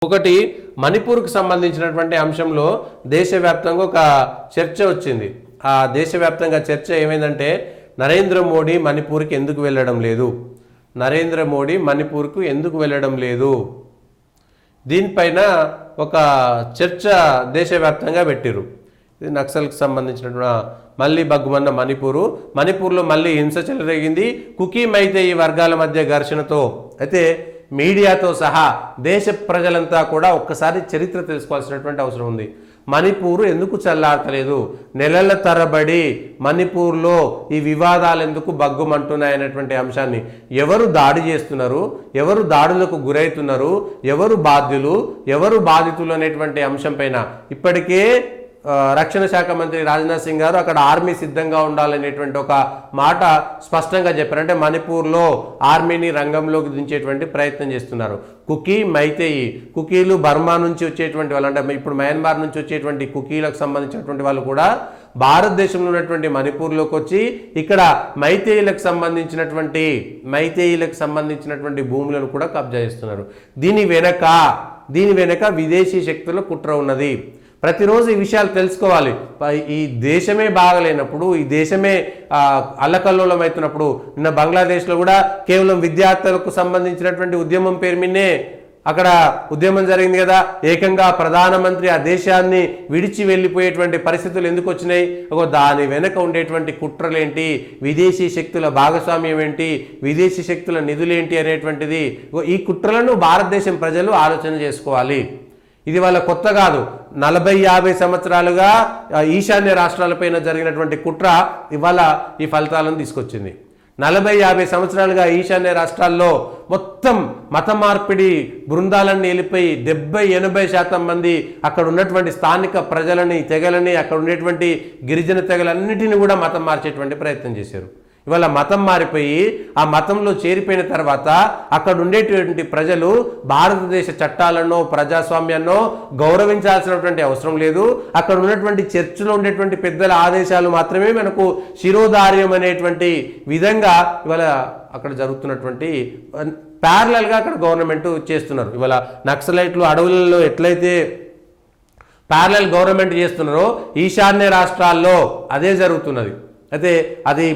ఒకటి మణిపూర్కు సంబంధించినటువంటి అంశంలో దేశవ్యాప్తంగా ఒక చర్చ వచ్చింది. ఆ దేశవ్యాప్తంగా చర్చ ఏమైందంటే నరేంద్ర మోడీ మణిపూర్కి ఎందుకు వెళ్ళడం లేదు, నరేంద్ర మోడీ మణిపూర్కు ఎందుకు వెళ్ళడం లేదు, దీనిపైన ఒక చర్చ దేశవ్యాప్తంగా పెట్టిరు. ఇది నక్సల్కి సంబంధించినటువంటి మళ్ళీ బగ్గుమన్న మణిపూర్లో మళ్ళీ హింస చెలరేగింది. కుకీ మైతేయి వర్గాల మధ్య ఘర్షణతో అయితే మీడియాతో సహా దేశ ప్రజలంతా కూడా ఒక్కసారి చరిత్ర తెలుసుకోవాల్సినటువంటి అవసరం ఉంది. మణిపూర్ ఎందుకు చల్లారతలేదు, నెలల తరబడి మణిపూర్లో ఈ వివాదాలు ఎందుకు బగ్గుమంటున్నాయనేటువంటి అంశాన్ని, ఎవరు దాడి చేస్తున్నారు, ఎవరు దాడులకు గురవుతున్నారు, ఎవరు బాధ్యులు, ఎవరు బాధితులు అనేటువంటి అంశం పైన ఇప్పటికే రక్షణ శాఖ మంత్రి రాజ్నాథ్ సింగ్ గారు అక్కడ ఆర్మీ సిద్ధంగా ఉండాలనేటువంటి ఒక మాట స్పష్టంగా చెప్పారు. అంటే మణిపూర్లో ఆర్మీని రంగంలోకి దించేటువంటి ప్రయత్నం చేస్తున్నారు. కుకీ మైతేయి, కుకీలు బర్మా నుంచి వచ్చేటువంటి వాళ్ళు, అంటే ఇప్పుడు మయన్మార్ నుంచి వచ్చేటువంటి కుకీలకు సంబంధించినటువంటి వాళ్ళు కూడా భారతదేశంలో ఉన్నటువంటి మణిపూర్లోకి వచ్చి ఇక్కడ మైతేయులకు సంబంధించినటువంటి భూములను కూడా కబ్జా చేస్తున్నారు. దీని వెనక విదేశీ శక్తుల కుట్ర ఉన్నది. ప్రతిరోజు ఈ విషయాలు తెలుసుకోవాలి. ఈ దేశమే బాగలేనప్పుడు, ఈ దేశమే అల్లకల్లోలం అవుతున్నప్పుడు, నిన్న బంగ్లాదేశ్లో కూడా కేవలం విద్యార్థులకు సంబంధించినటువంటి ఉద్యమం పేరు మీదనే అక్కడ ఉద్యమం జరిగింది కదా, ఏకంగా ప్రధానమంత్రి ఆ దేశాన్ని విడిచి వెళ్ళిపోయేటువంటి పరిస్థితులు ఎందుకు వచ్చినాయి? దాని వెనక ఉండేటువంటి కుట్రలేంటి, విదేశీ శక్తుల భాగస్వామ్యం ఏంటి, విదేశీ శక్తుల నిధులేంటి అనేటువంటిది, ఈ కుట్రలను భారతదేశం ప్రజలు ఆలోచన చేసుకోవాలి. ఇది వాళ్ళ కొత్త కాదు. 40-50 సంవత్సరాలుగా ఈశాన్య రాష్ట్రాలపైన జరిగినటువంటి కుట్ర ఇవాళ ఈ ఫలితాలను తీసుకొచ్చింది. 40-50 సంవత్సరాలుగా ఈశాన్య రాష్ట్రాల్లో మొత్తం మత మార్పిడి బృందాలన్నీ వెళ్ళిపోయి 70-80% మంది అక్కడ ఉన్నటువంటి స్థానిక ప్రజలని, తెగలని, అక్కడ ఉండేటువంటి గిరిజన తెగలన్నిటిని కూడా మతం మార్చేటువంటి ప్రయత్నం చేశారు. ఇవాళ మతం మారిపోయి ఆ మతంలో చేరిపోయిన తర్వాత అక్కడ ఉండేటువంటి ప్రజలు భారతదేశ చట్టాలను, ప్రజాస్వామ్యాన్నో గౌరవించాల్సినటువంటి అవసరం లేదు. అక్కడ ఉన్నటువంటి చర్చిలో ఉండేటువంటి పెద్దల ఆదేశాలు మాత్రమే మనకు శిరోధార్యం అనేటువంటి విధంగా ఇవాళ అక్కడ జరుగుతున్నటువంటి ప్యారలల్గా అక్కడ గవర్నమెంట్ చేస్తున్నారు. ఇవాళ నక్సలైట్లు అడవులలో ఎట్లయితే ప్యారలల్ గవర్నమెంట్ చేస్తున్నారో ఈశాన్య రాష్ట్రాల్లో అదే జరుగుతున్నది. అయితే అది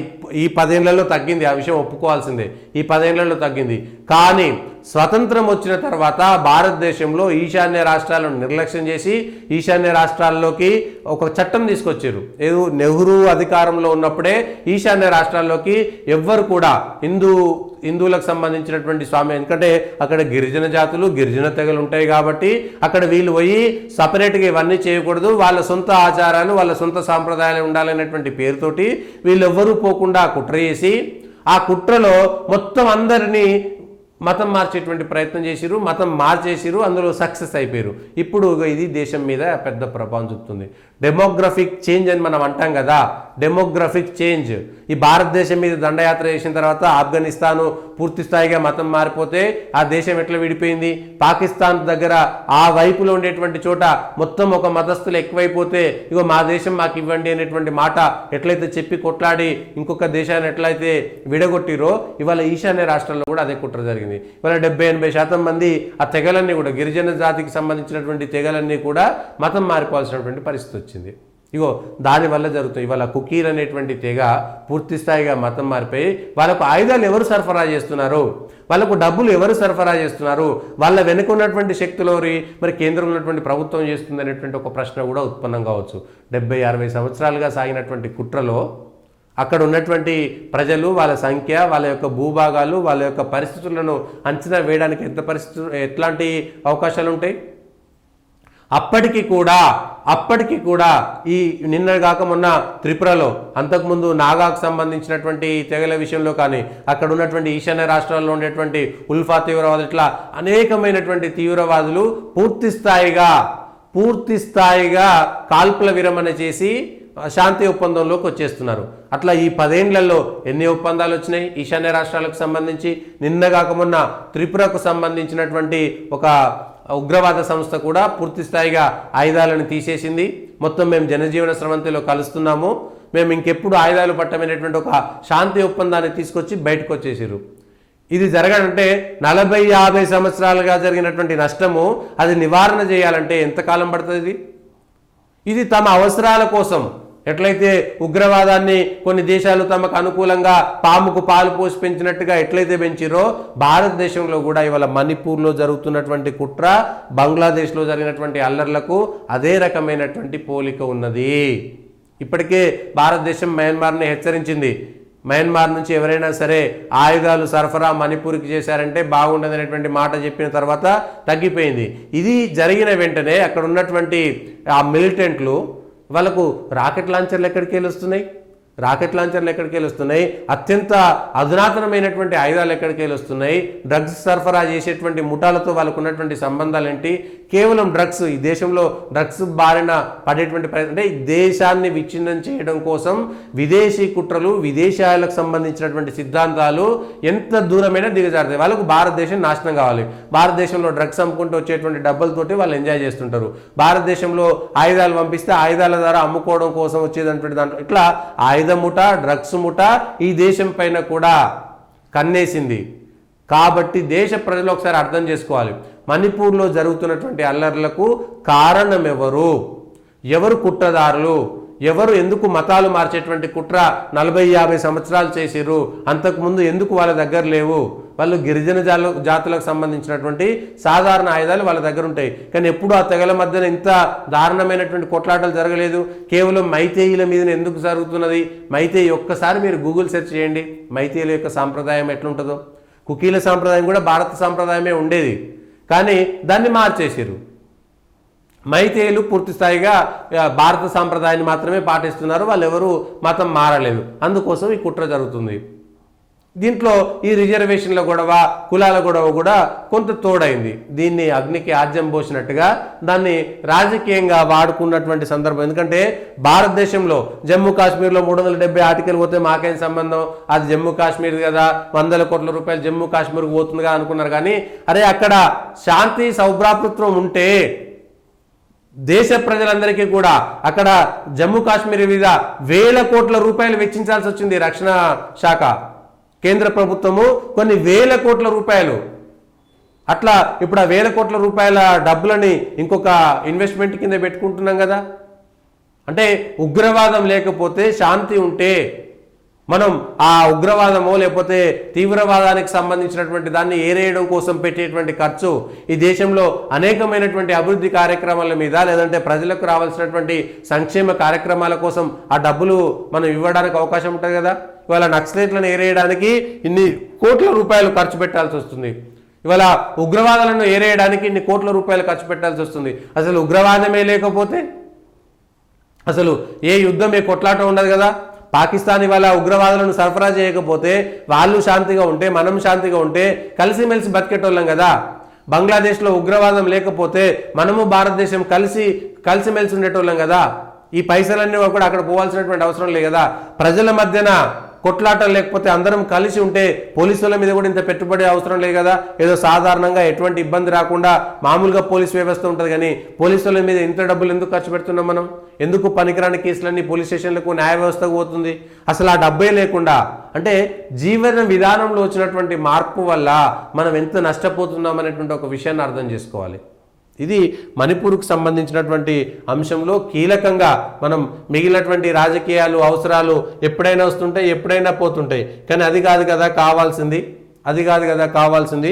ఈ 10 ఏళ్లలో తగ్గింది, ఆ విషయం ఒప్పుకోవాల్సిందే. ఈ 10 ఏళ్లలో తగ్గింది. కానీ స్వతంత్రం వచ్చిన తర్వాత భారతదేశంలో ఈశాన్య రాష్ట్రాలను నిర్లక్ష్యం చేసి ఈశాన్య రాష్ట్రాల్లోకి ఒక చట్టం తీసుకొచ్చారు. ఏదో నెహ్రూ అధికారంలో ఉన్నప్పుడే ఈశాన్య రాష్ట్రాల్లోకి ఎవ్వరు కూడా హిందువులకు సంబంధించినటువంటి స్వామి, ఎందుకంటే అక్కడ గిరిజన జాతులు, గిరిజన తెగలు ఉంటాయి కాబట్టి అక్కడ వీళ్ళు పోయి సపరేట్గా ఇవన్నీ చేయకూడదు, వాళ్ళ సొంత ఆచారాలు, వాళ్ళ సొంత సాంప్రదాయాలు ఉండాలనేటువంటి పేరుతోటి వీళ్ళెవ్వరూ పోకుండా కుట్ర చేసి ఆ కుట్రలో మొత్తం అందరినీ మతం మార్చేటువంటి ప్రయత్నం చేసిరు, మతం మార్చేసిరు, అందులో సక్సెస్ అయిపోయారు. ఇప్పుడు ఇది దేశం మీద పెద్ద ప్రభావం చూపుతుంది. డెమోగ్రఫిక్ చేంజ్ అని మనం అంటాం కదా, డెమోగ్రఫిక్ చేంజ్. ఈ భారతదేశం మీద దండయాత్ర చేసిన తర్వాత ఆఫ్ఘనిస్తాను పూర్తి స్థాయిగా మతం మారిపోతే ఆ దేశం ఎట్లా విడిపోయింది? పాకిస్తాన్ దగ్గర ఆ వైపులో ఉండేటువంటి చోట మొత్తం ఒక మతస్థులు ఎక్కువైపోతే మా దేశం మాకు ఇవ్వండి అనేటువంటి మాట ఎట్లయితే చెప్పి కొట్లాడి ఇంకొక దేశాన్ని ఎట్లయితే విడగొట్టిరో ఇవాళ ఈశాన్య రాష్ట్రాల్లో కూడా అదే కుట్ర జరిగింది. ఇవాళ 70-80% మంది ఆ తెగలన్నీ కూడా, గిరిజన జాతికి సంబంధించినటువంటి తెగలన్నీ కూడా మతం మారిపోవాల్సినటువంటి పరిస్థితి వచ్చింది. దానివల్ల జరుగుతుంది. ఇవాళ కుకీలు అనేటువంటి తెగ పూర్తి స్థాయిగా మతం మారిపోయి వాళ్ళకు ఆయుధాలు ఎవరు సరఫరా చేస్తున్నారు, వాళ్ళకు డబ్బులు ఎవరు సరఫరా చేస్తున్నారు, వాళ్ళ వెనుక ఉన్నటువంటి శక్తులోరి మరి కేంద్రంలో ఉన్నటువంటి ప్రభుత్వం చేస్తుంది అనేటువంటి ఒక ప్రశ్న కూడా ఉత్పన్నం కావచ్చు. 70-60 సంవత్సరాలుగా సాగినటువంటి కుట్రలో అక్కడ ఉన్నటువంటి ప్రజలు, వాళ్ళ సంఖ్య, వాళ్ళ యొక్క భూభాగాలు, వాళ్ళ యొక్క పరిస్థితులను అంచనా వేయడానికి ఎట్లాంటి అవకాశాలు ఉంటాయి? అప్పటికి కూడా ఈ నిన్న కాక మొన్న త్రిపురలో, అంతకుముందు నాగాకు సంబంధించినటువంటి తెగల విషయంలో కానీ, అక్కడ ఉన్నటువంటి ఈశాన్య రాష్ట్రాల్లో ఉండేటువంటి ఉల్ఫా తీవ్రవాదులు, ఇట్లా అనేకమైనటువంటి తీవ్రవాదులు పూర్తి స్థాయిగా కాల్పుల విరమణ చేసి శాంతి ఒప్పందంలోకి వచ్చేస్తున్నారు. అట్లా ఈ 10 ఏళ్లలో ఎన్ని ఒప్పందాలు వచ్చినాయి ఈశాన్య రాష్ట్రాలకు సంబంధించి? నిన్న కాక మొన్న త్రిపురకు సంబంధించినటువంటి ఒక ఉగ్రవాద సంస్థ కూడా పూర్తి స్థాయిగా ఆయుధాలను తీసేసింది. మొత్తం మేము జనజీవన స్రవంతిలో కలుస్తున్నాము, మేము ఇంకెప్పుడు ఆయుధాలు పట్టమైనటువంటి ఒక శాంతి ఒప్పందాన్ని తీసుకొచ్చి బయటకు వచ్చేసారు. ఇది జరగాలంటే 40-50 సంవత్సరాలుగా జరిగినటువంటి నష్టము అది నివారణ చేయాలంటే ఎంతకాలం పడుతుంది? ఇది తమ అవసరాల కోసం ఎట్లయితే ఉగ్రవాదాన్ని కొన్ని దేశాలు తమకు అనుకూలంగా పాముకు పాలు పోసి పెంచినట్టుగా ఎట్లయితే పెంచిరో భారతదేశంలో కూడా ఇవాళ మణిపూర్లో జరుగుతున్నటువంటి కుట్ర, బంగ్లాదేశ్లో జరిగినటువంటి అల్లర్లకు అదే రకమైనటువంటి పోలిక ఉన్నది. ఇప్పటికే భారతదేశం మయన్మార్ని హెచ్చరించింది. మయన్మార్ నుంచి ఎవరైనా సరే ఆయుధాలు సరఫరా మణిపూర్కి చేశారంటే బాగుండదనేటువంటి మాట చెప్పిన తర్వాత తగ్గిపోయింది. ఇది జరిగిన వెంటనే అక్కడ ఉన్నటువంటి ఆ మిలిటెంట్లు వాళ్ళకు రాకెట్ లాంచర్లు ఎక్కడికి వస్తున్నాయి, అత్యంత అధునాతనమైనటువంటి ఆయుధాలు ఎక్కడికి వస్తున్నాయి, డ్రగ్స్ సరఫరా చేసేటువంటి ముఠాలతో వాళ్ళకు ఉన్నటువంటి సంబంధాలు ఏంటి, కేవలం డ్రగ్స్, ఈ దేశంలో డ్రగ్స్ బారిన పడేటువంటి అంటే ఈ దేశాన్ని విచ్ఛిన్నం చేయడం కోసం విదేశీ కుట్రలు, విదేశాలకు సంబంధించినటువంటి సిద్ధాంతాలు ఎంత దూరమైనా దిగజారుతాయి. వాళ్ళకు భారతదేశం నాశనం కావాలి. భారతదేశంలో డ్రగ్స్ అమ్ముకుంటూ వచ్చేటువంటి డబ్బులతోటి వాళ్ళు ఎంజాయ్ చేస్తుంటారు. భారతదేశంలో ఆయుధాలు పంపిస్తే ఆయుధాల ద్వారా అమ్ముకోవడం కోసం వచ్చేదంటే దాంట్లో ఇట్లా ఆయుధ ముఠ, డ్రగ్స్ ముఠ ఈ దేశం పైన కూడా కన్నేసింది. కాబట్టి దేశ ప్రజలు ఒకసారి అర్థం చేసుకోవాలి, మణిపూర్లో జరుగుతున్నటువంటి అల్లర్లకు కారణం ఎవరు కుట్రదారులు, ఎవరు ఎందుకు మతాలు మార్చేటువంటి కుట్ర 40-50 సంవత్సరాలు చేసిర్రు, అంతకుముందు ఎందుకు వాళ్ళ దగ్గర లేవు? వాళ్ళు గిరిజన జాతులకు సంబంధించినటువంటి సాధారణ ఆయుధాలు వాళ్ళ దగ్గర ఉంటాయి, కానీ ఎప్పుడు ఆ తెగల మధ్యన ఇంత దారుణమైనటువంటి కొట్లాటలు జరగలేదు. కేవలం మైతేయుల మీద ఎందుకు జరుగుతున్నది? మైతేయి ఒక్కసారి మీరు గూగుల్ సెర్చ్ చేయండి, మైతేయుల యొక్క సాంప్రదాయం ఎట్లుంటుందో. కుకీల సాంప్రదాయం కూడా భారత సాంప్రదాయమే ఉండేది, కానీ దాన్ని మార్చేసారు. మైతేయులు పూర్తి స్థాయిగా భారత సాంప్రదాయాన్ని మాత్రమే పాటిస్తున్నారు, వాళ్ళు ఎవరు మతం మారలేదు. అందుకోసం ఈ కుట్ర జరుగుతుంది. దీంట్లో ఈ రిజర్వేషన్ల గొడవ, కులాల గొడవ కూడా కొంత తోడైంది. దీన్ని అగ్నికి ఆజ్యం పోసినట్టుగా దాన్ని రాజకీయంగా వాడుకున్నటువంటి సందర్భం. ఎందుకంటే భారతదేశంలో జమ్మూ కాశ్మీర్లో 370 ఆర్టికల్ పోతే మాకేం సంబంధం, అది జమ్మూ కాశ్మీర్ కదా, 100 కోట్ల రూపాయలు జమ్మూ కాశ్మీర్కి పోతుందిగా అనుకున్నారు. కానీ అరే అక్కడ శాంతి సౌభ్రాతృత్వం ఉంటే దేశ ప్రజలందరికీ కూడా అక్కడ జమ్మూ కాశ్మీర్ మీద 1000 కోట్ల రూపాయలు వెచ్చించాల్సి వచ్చింది. రక్షణ శాఖ, కేంద్ర ప్రభుత్వము కొన్ని 1000 కోట్ల రూపాయలు. అట్లా ఇప్పుడు ఆ 1000 కోట్ల రూపాయల డబ్బులని ఇంకొక ఇన్వెస్ట్మెంట్ కింద పెట్టుకుంటున్నాం కదా. అంటే ఉగ్రవాదం లేకపోతే, శాంతి ఉంటే మనం ఆ ఉగ్రవాదమో లేకపోతే తీవ్రవాదానికి సంబంధించినటువంటి దాన్ని ఏరేయడం కోసం పెట్టేటువంటి ఖర్చు, ఈ దేశంలో అనేకమైనటువంటి అభివృద్ధి కార్యక్రమాల మీద లేదంటే ప్రజలకు రావాల్సినటువంటి సంక్షేమ కార్యక్రమాల కోసం ఆ డబ్బులు మనం ఇవ్వడానికి అవకాశం ఉంటుంది కదా. ఇవాళ నక్సలైట్లను ఏరేయడానికి ఇన్ని కోట్ల రూపాయలు ఖర్చు పెట్టాల్సి వస్తుంది. ఇవాళ ఉగ్రవాదాలను ఏరేయడానికి ఇన్ని కోట్ల రూపాయలు ఖర్చు పెట్టాల్సి వస్తుంది. అసలు ఉగ్రవాదమే లేకపోతే అసలు ఏ యుద్ధం, ఏ కొట్లాట ఉండదు కదా. పాకిస్తాన్ ఇవాళ ఉగ్రవాదులను సరఫరా చేయకపోతే, వాళ్ళు శాంతిగా ఉంటే, మనం శాంతిగా ఉంటే కలిసిమెలిసి బతికేటోళ్ళం కదా. బంగ్లాదేశ్లో ఉగ్రవాదం లేకపోతే మనము భారతదేశం కలిసిమెలిసి ఉండేటోళ్ళం కదా. ఈ పైసలన్నీ కూడా అక్కడ పోవాల్సినటువంటి అవసరం లేదు కదా. ప్రజల మధ్యన కొట్లాటలు లేకపోతే, అందరం కలిసి ఉంటే పోలీసుల మీద కూడా ఇంత పెట్టుబడి అవసరం లేదు కదా. ఏదో సాధారణంగా ఎటువంటి ఇబ్బంది రాకుండా మామూలుగా పోలీస్ వ్యవస్థ ఉంటుంది, కానీ పోలీసుల మీద ఇంత డబ్బులు ఎందుకు ఖర్చు పెడుతున్నాం మనం? ఎందుకు పనికిరాని కేసులన్నీ పోలీస్ స్టేషన్లకు, న్యాయ వ్యవస్థకు పోతుంది? అసలు ఆ డబ్బే లేకుండా, అంటే జీవన విధానంలో వచ్చినటువంటి మార్పు వల్ల మనం ఎంత నష్టపోతున్నాం అనేటువంటి ఒక విషయాన్ని అర్థం చేసుకోవాలి. ఇది మణిపూర్కు సంబంధించినటువంటి అంశంలో కీలకంగా మనం మిగిలినటువంటి రాజకీయాలు, అవసరాలు ఎప్పుడైనా వస్తుంటాయి, ఎప్పుడైనా పోతుంటాయి, కానీ అది కాదు కదా కావాల్సింది.